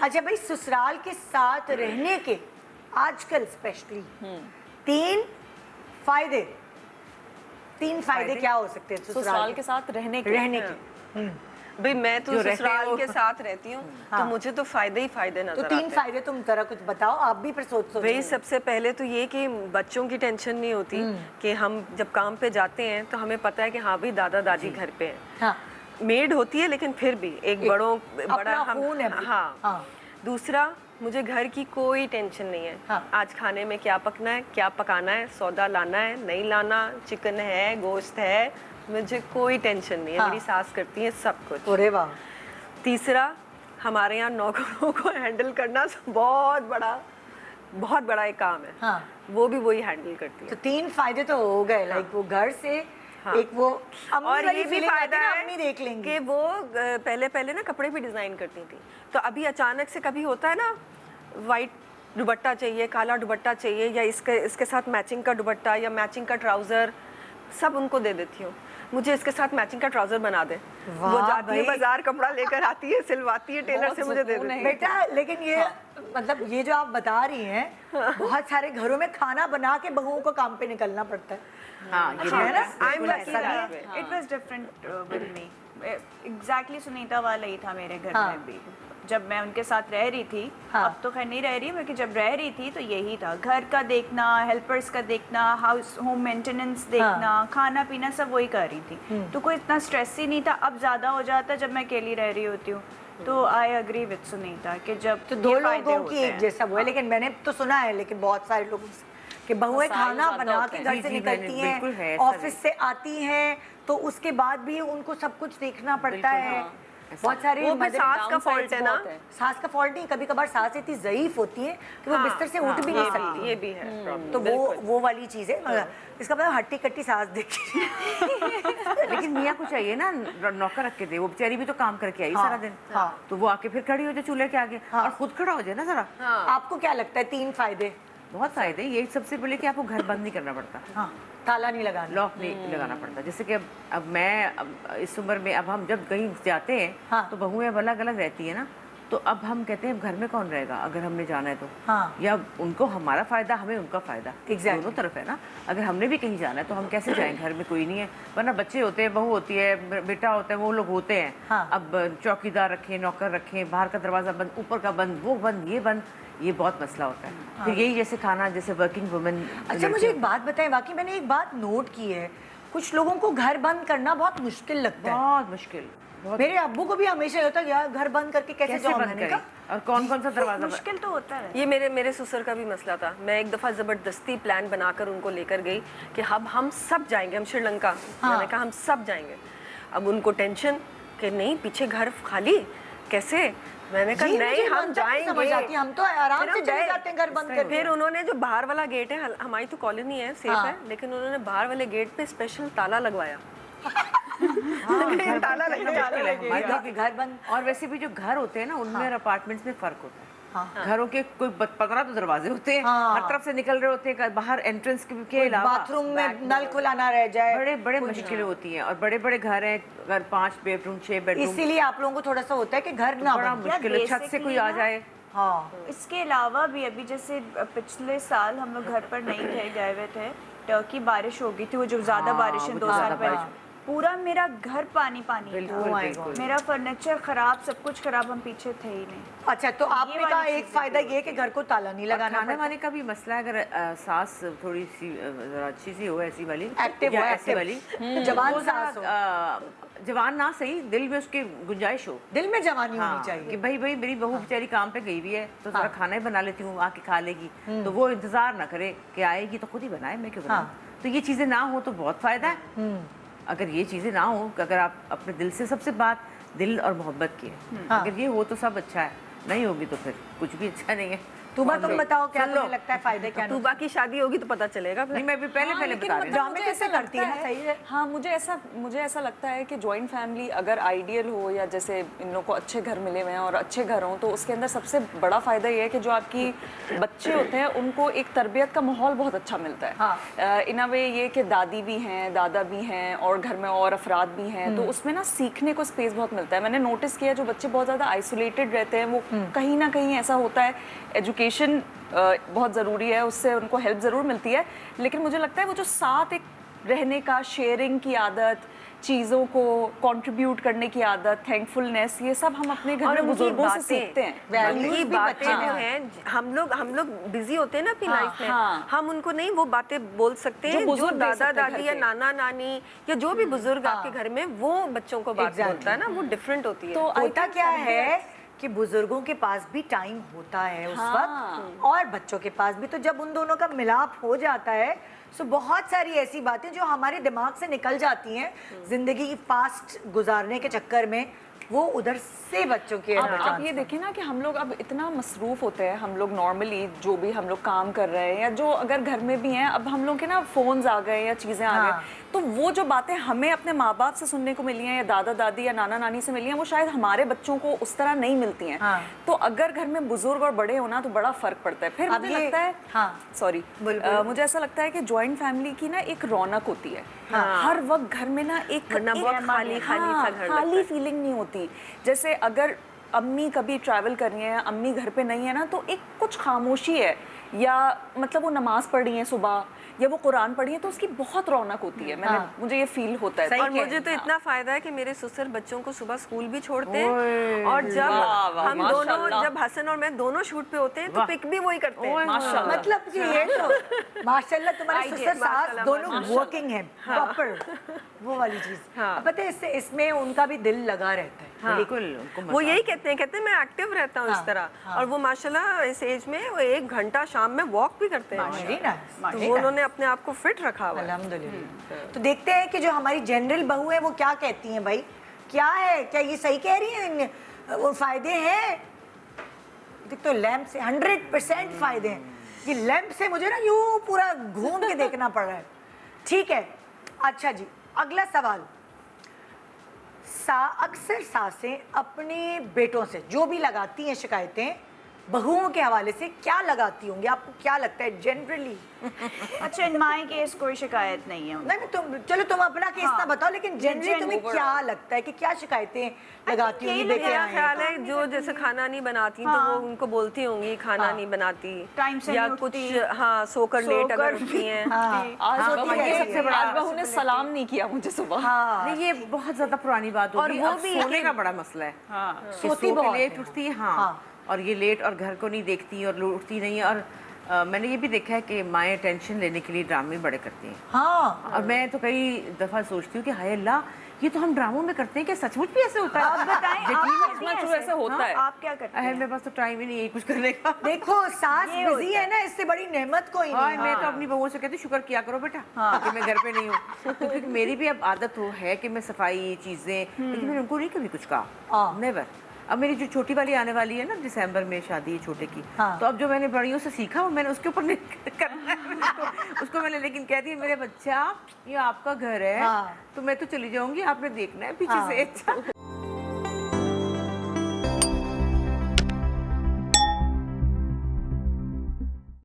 अच्छा भाई, ससुराल के साथ रहने के आजकल स्पेशली तीन फायदे क्या हो सकते हैं ससुराल के साथ रहने के? भाई मैं तो ससुराल के साथ रहती हूँ, हाँ। तो मुझे तो फायदे ही फायदे नजर तो आते हैं। तीन फायदे तुम जरा कुछ बताओ, आप भी फिर सोच भाई सबसे पहले तो ये कि बच्चों की टेंशन नहीं होती कि हम जब काम पे जाते हैं तो हमें पता है कि हाँ भाई दादा दादी घर पे हैं। हाँ। मेड होती है लेकिन फिर भी एक बड़ा हम खून है। हाँ। दूसरा, मुझे घर की कोई टेंशन नहीं है। हाँ। आज खाने में क्या पकना है, क्या पकाना है, सौदा लाना है नहीं लाना, चिकन है गोश्त है, मुझे कोई टेंशन नहीं है। हाँ। मेरी सास करती है सब कुछ। अरे वाह। तीसरा, हमारे यहाँ नौकरों को हैंडल करना बहुत बड़ा एक काम है। हाँ। वो भी वही हैंडल करती है। तो तीन फायदे तो हो गए, लाइक वो घर से एक वो और ये भी फायदा है अम्मी देख लेंगे कि वो पहले ना कपड़े भी डिजाइन करती थी, तो अभी अचानक से कभी होता है ना वाइट दुपट्टा चाहिए, काला दुपट्टा चाहिए, या इसके साथ मैचिंग का दुपट्टा या मैचिंग का ट्राउजर, सब उनको दे देती हूँ। मुझे इसके साथ मैचिंग का ट्राउजर बना दे। वो जाती है बाजार, कपड़ा लेकर आती है, सिलवाती है टेलर से, मुझे दे देती है। बेटा लेकिन ये मतलब ये जो आप बता रही हैं, बहुत सारे घरों में खाना बना के बहुओं को काम पे निकलना पड़ता है। हाँ, ये है ना? I am lucky that way. It was different with me. Exactly Sunita वाला ही था मेरे घर में भी, जब मैं उनके साथ रह रही थी। अब तो खैर नहीं रह रही, लेकिन जब रह रही थी तो यही था, घर का देखना, हेल्पर्स का देखना, हाउस होम मेंटेनेंस देखना, खाना पीना सब वही कर रही थी। तो कोई इतना स्ट्रेस ही नहीं था। अब ज़्यादा हो जाता है जब मैं अकेली रह रही होती हूँ। तो आई अग्री विद सुनीता कि जब तो दो लोगों की एक जैसा वो है, लेकिन मैंने तो सुना है लेकिन बहुत सारे लोगों से कि बहुएं खाना बना के घर से निकलती हैं, ऑफिस से आती हैं, तो उसके बाद भी उनको सब कुछ देखना पड़ता है। बहुत सारे वो भी सास का फॉल्ट है ना। सास का फॉल्ट नहीं, कभी कभार सास इतनी ज़ईफ होती है कि वो बिस्तर से उठ भी नहीं सकती। ये भी है। तो वो वाली चीज़ है। इसका मतलब हट्टी कट्टी सास देखी। लेकिन मियाँ को चाहिए ना नौकर रख के दे, वो बेचारी भी तो काम करके आई सारा दिन। तो वो आके फिर खड़ी हो जाए चूल्हे के आगे और खुद खड़ा हो जाए ना जरा। आपको क्या लगता है तीन फायदे? बहुत फायदे। ये सबसे पहले कि आपको घर बंद नहीं करना पड़ता। हाँ, ताला नहीं लगाना, लॉक नहीं लगाना पड़ता। जैसे कि अब मैं इस उम्र में, अब हम जब कहीं जाते हैं तो बहुएं अब अलग अलग रहती है ना, तो अब हम कहते हैं घर में कौन रहेगा अगर हमने जाना है तो। या उनको हमारा फायदा, हमें उनका फायदा, दोनों तरफ है ना। अगर हमने भी कहीं जाना है तो हम कैसे जाएं, घर में कोई नहीं है, वरना बच्चे होते हैं, बहू होती है, बेटा होता है, वो लोग होते हैं। अब चौकीदार रखें, नौकर रखें, बाहर का दरवाजा बंद, ऊपर का बंद, वो बंद, ये बंद, ये बहुत मसला होता है। फिर यही जैसे खाना, जैसे वर्किंग वुमेन। अच्छा मुझे एक बात बताएं, वाकई मैंने एक बात नोट की है, कुछ लोगों को घर बंद करना बहुत मुश्किल लगता है। बहुत मुश्किल। मेरे अब्बू को भी हमेशा होता है यार घर बंद करके कैसे जाऊं, बंद करें और कौन कौन सा दरवाजा मुश्किल तो होता है। ये मेरे ससुर का भी मसला था। मैं एक दफ़ा ज़बरदस्ती प्लान बनाकर उनको लेकर गई कि अब हम सब जाएंगे, हम श्रीलंका। मैंने कहा हम सब जाएंगे। अब उनको टेंशन कि नहीं पीछे घर खाली कैसे। मैंने कहा नहीं हम जाएंगे, हम तो आराम से चले जाते हैं घर बंद करके। फिर उन्होंने जो बाहर वाला गेट है, हमारी तो कॉलोनी है, सेफ है, लेकिन उन्होंने बाहर वाले गेट पे स्पेशल ताला लगवाया। ताला लगवाया के घर बंद। और वैसे भी जो घर होते हैं ना उनमें और अपार्टमेंट्स में फर्क होता है। घरों के कोई 15 तो दरवाजे होते हैं, हर तरफ से निकल रहे होते हैं, बाहर एंट्रेंस के अलावा बाथरूम में नल खुला ना रह जाए, बड़े बड़े मुश्किलें होती हैं। और बड़े बड़े घर हैं, अगर 5 बेडरूम 6 बेडरूम, इसीलिए आप लोगों को थोड़ा सा होता है कि घर ना बड़ा मुश्किल है, छत से कोई आ जाए। इसके अलावा भी अभी जैसे पिछले साल हम लोग घर पर नहीं थे, गए हुए थे टर्की, बारिश हो गई थी, वो जो ज्यादा बारिश है 2 साल पहले, पूरा मेरा घर पानी पानी था। मेरा फर्नीचर खराब, सब कुछ खराब, हम पीछे थे ही नहीं। अच्छा तो आपने कहा एक फायदा ये कि घर को ताला नहीं लगाना। खाने वाने का भी मसला है, अगर सास थोड़ी सी अच्छी सी हो, ऐसी वाली एक्टिव हो, ऐसी वाली जवान सास हो, जवान ना सही, दिल में उसकी गुंजाइश हो, दिल में जवानी होनी चाहिए कि भाई मेरी बहू बेचारी काम पे गई हुई है तो थोड़ा खाना ही बना लेती हूँ, आके खा लेगी। तो वो इंतजार ना करे कि आएगी तो खुद ही बनाए, मैं क्यों बनाऊं। तो ये चीजें ना हो तो बहुत फायदा है। अगर ये चीज़ें ना हो, अगर आप अपने दिल से, सबसे बात दिल और मोहब्बत की है, अगर ये हो तो सब अच्छा है, नहीं होगी तो फिर कुछ भी अच्छा नहीं है। तुम बताओ क्या तुम्हें लगता है फायदे क्या? तूबा की शादी होगी तो पता चलेगा फिर। नहीं मैं भी पहले बता रही हूँ। ड्रामे कैसे करती है ना, सही है। हाँ, मुझे ऐसा लगता है कि जॉइंट फैमिली अगर आइडियल हो, या जैसे इन लोगों को अच्छे घर मिले हुए हैं और अच्छे घर हों, तो उसके अंदर सबसे बड़ा फ़ायदा ये है कि जो आपकी बच्चे होते हैं उनको एक तरबियत का माहौल बहुत अच्छा मिलता है। इन अ वे ये कि दादी भी हैं, दादा भी हैं और घर में और अफराद भी हैं, तो उसमें ना सीखने को स्पेस बहुत मिलता है। मैंने नोटिस किया जो बच्चे बहुत ज़्यादा आइसोलेटेड रहते हैं वो कहीं ना कहीं ऐसा होता है, एजुकेशन बहुत ज़रूरी है, उससे उनको हेल्प ज़रूर मिलती है, लेकिन मुझे लगता है वो जो साथ एक रहने का, शेयरिंग की आदत, चीज़ों को कंट्रीब्यूट करने की आदत, थैंकफुलनेस, ये सब हम अपने घर में बुजुर्गों से सीखते हैं। उनकी बातें जो हैं, हम लोग बिजी होते हैं ना अपनी लाइफ में, हम उनको नहीं वो बातें बोल सकते हैं जो दादा दादी या नाना नानी या जो भी बुजुर्ग आपके घर में वो बच्चों को बात बोलता है ना, वो डिफरेंट होती है। तो होता क्या है कि बुजुर्गों के पास भी टाइम होता है उस वक्त, और बच्चों के पास भी, तो जब उन दोनों का मिलाप हो जाता है तो बहुत सारी ऐसी बातें जो हमारे दिमाग से निकल जाती हैं जिंदगी की फास्ट गुजारने के चक्कर में, वो उधर से बच्चों के आप ये देखिए ना कि हम लोग अब इतना मसरूफ होते हैं, हम लोग नॉर्मली जो भी हम लोग काम कर रहे हैं या जो अगर घर में भी हैं, अब हम लोग के ना फोन्स आ गए या चीज़ें आ गई, तो वो जो बातें हमें अपने माँ बाप से सुनने को मिली हैं या दादा दादी या नाना नानी से मिली हैं, वो शायद हमारे बच्चों को उस तरह नहीं मिलती हैं। तो अगर घर में बुजुर्ग और बड़े होना तो बड़ा फर्क पड़ता है। फिर मुझे लगता है मुझे ऐसा लगता है कि जॉइंट फैमिली की ना एक रौनक होती है। हर वक्त घर में ना एक खाली फीलिंग नहीं होती। जैसे अगर अम्मी कभी ट्रैवल कर रही हैं, अम्मी घर पे नहीं है ना, तो एक कुछ खामोशी है, या मतलब वो नमाज पढ़ रही हैं सुबह या वो कुरान पढ़ी है, तो उसकी बहुत रौनक होती है। मुझे ये फील होता है। और मुझे तो इतना फायदा है कि मेरे ससुर बच्चों को सुबह स्कूल भी छोड़ते हैं, और जब हम दोनों, जब हसन और मैं दोनों शूट पे होते हैं तो पिक भी वही करते हैं। माशाल्लाह। मतलब कि ये तो माशाल्लाह तुम्हारे ससुर सास दोनों वर्किंग हैं प्रॉपर, वो वाली चीज। पता है इससे इसमें उनका भी दिल लगा रहता है। बिल्कुल। वो यही कहते हैं मैं एक्टिव रहता हूँ इस तरह, और वो माशाल्लाह इस एज में वो 1 घंटा शाम में वॉक भी करते हैं, तो वो उन्होंने अपने आप को फिट रखा हुआ है। अल्हम्दुलिल्लाह। तो देखते हैं कि जो हमारी जनरल बहू है वो क्या कहती हैं भाई, क्या है, क्या ये सही कह रही हैं, वो फायदे हैं? देख तो लैंप से 100% फायदे हैं। ये लैंप से मुझे ना यूं पूरा घूम के देखना पड़ रहा है। ठीक है, अच्छा जी, अगला सवाल। अक्सर सासें अपने बेटों से जो भी लगाती हैं शिकायतें, बहुओं के हवाले से क्या लगाती होंगी? आपको क्या लगता है जनरली? अच्छा, इन माय केस कोई शिकायत नहीं है। नहीं, चलो तुम अपना केस ना बताओ, लेकिन जनरली तुम्हें क्या लगता है कि क्या शिकायतें लगाती होंगी? मेरा ख्याल है जो जैसे खाना नहीं बनाती तो वो उनको बोलती होंगी खाना नहीं बनाती, टाइम से या कुछ सोकर लेट अगर उठती हैं। सबसे बड़ा, आज बहू ने सलाम नहीं किया मुझे सुबह। नहीं, ये बहुत ज्यादा पुरानी बात होगी। और वो भी सोने का बड़ा मसला है, सोती बहुत लेट उठती है। और ये लेट और घर को नहीं देखती और उठती नहीं है। और मैंने ये भी देखा है कि माएँ टेंशन लेने के लिए ड्रामे बड़े करती हैं। और मैं तो कई दफ़ा सोचती हूँ कि हाय अल्लाह, ये तो हम ड्रामों में करते हैं, क्या सचमुच भी ऐसे होता है? आप बताएं, ऐसे होता है। आप क्या करते हैं? मेरे पास तो टाइम ही नहीं है कुछ करने का। देखो सास बिजी है ना, इससे बड़ी नेमत कोई नहीं। मैं तो अपनी बहुओं से कहती हूँ शुक्र किया करो बेटा कि मैं घर पे नहीं हूँ, क्योंकि मेरी भी अब आदत है कि मैं सफाई चीज़ें, लेकिन मैंने उनको नहीं कभी कुछ कहा, नेवर। अब मेरी जो छोटी वाली आने वाली है ना, दिसंबर में शादी है छोटे की, तो अब जो मैंने बड़ियों से सीखा वो मैंने उसके ऊपर नहीं करना है उसको मैंने, लेकिन कहती है मेरे बच्चा ये आपका घर है, तो मैं तो चली जाऊंगी, आपने देखना है पीछे से। अच्छा